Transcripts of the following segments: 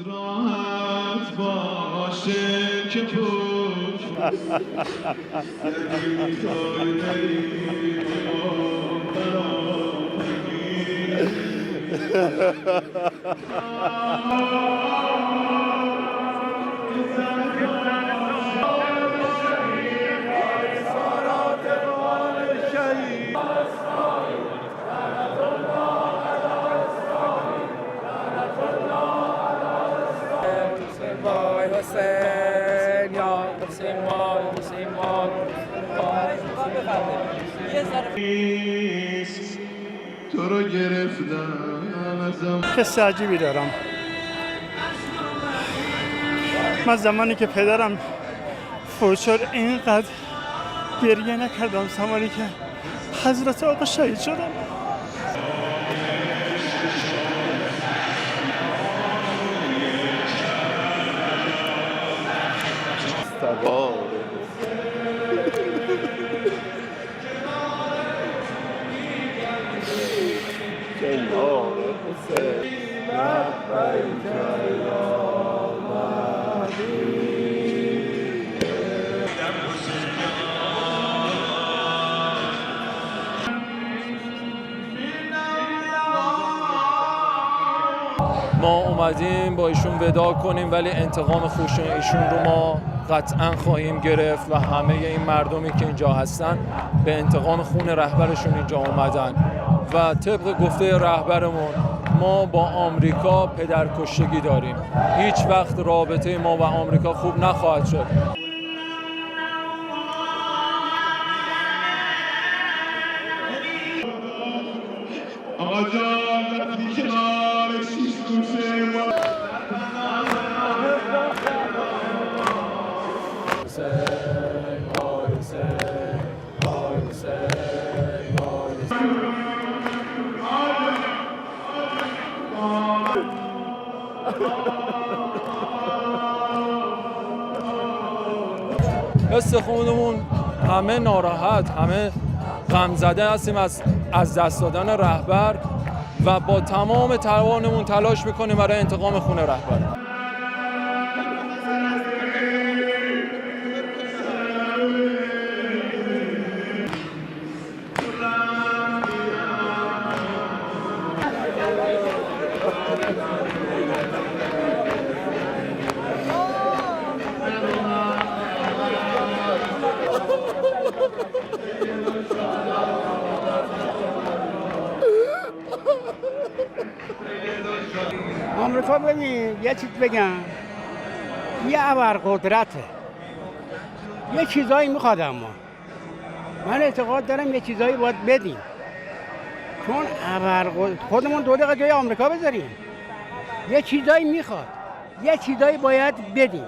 راحت باشه که پوچ تو رو گرفتم ازم. حس عجیبی دارم. من زمانی که پدرم فوت شد اینقدر گریه نکردم زمانی که حضرت آقا شهید شدم. ما اومدیم با ایشون وداع کنیم، ولی انتقام خشونت ایشون رو ما قطعا خواهیم گرفت و همه این مردمی که اینجا هستن به انتقام خون رهبرشون اینجا اومدن و طبق گفته رهبرمون ما با آمریکا پدرکشتگی داریم. هیچ وقت رابطه ما و آمریکا خوب نخواهد شد. آقا جان وقتی کنار شیش گوشه ما حس خودمون همه ناراحت، همه غمزده هستیم از دست دادن رهبر و با تمام توانمون تلاش میکنیم برای انتقام خون رهبر. آمریکا ببین یه چیز بگم، یه ابرقدرته، یه چیزایی میخواد، اما من اعتقاد دارم یه چیزایی باید بدیم، چون خودمون 2 دقیقه جای آمریکا بذاریم. یه چیزایی میخواد، یه چیزایی باید بدیم،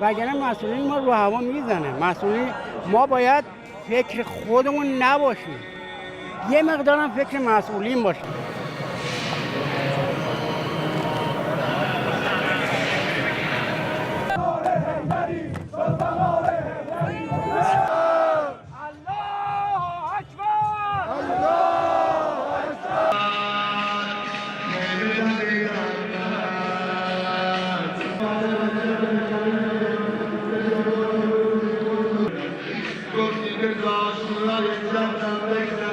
وگرنه مسئولین ما رو هوا میزنه. مسئولین ما باید فکر خودمون نباشیم، یه مقدارم فکر مسئولین باشیم. گفتی که داشت را یک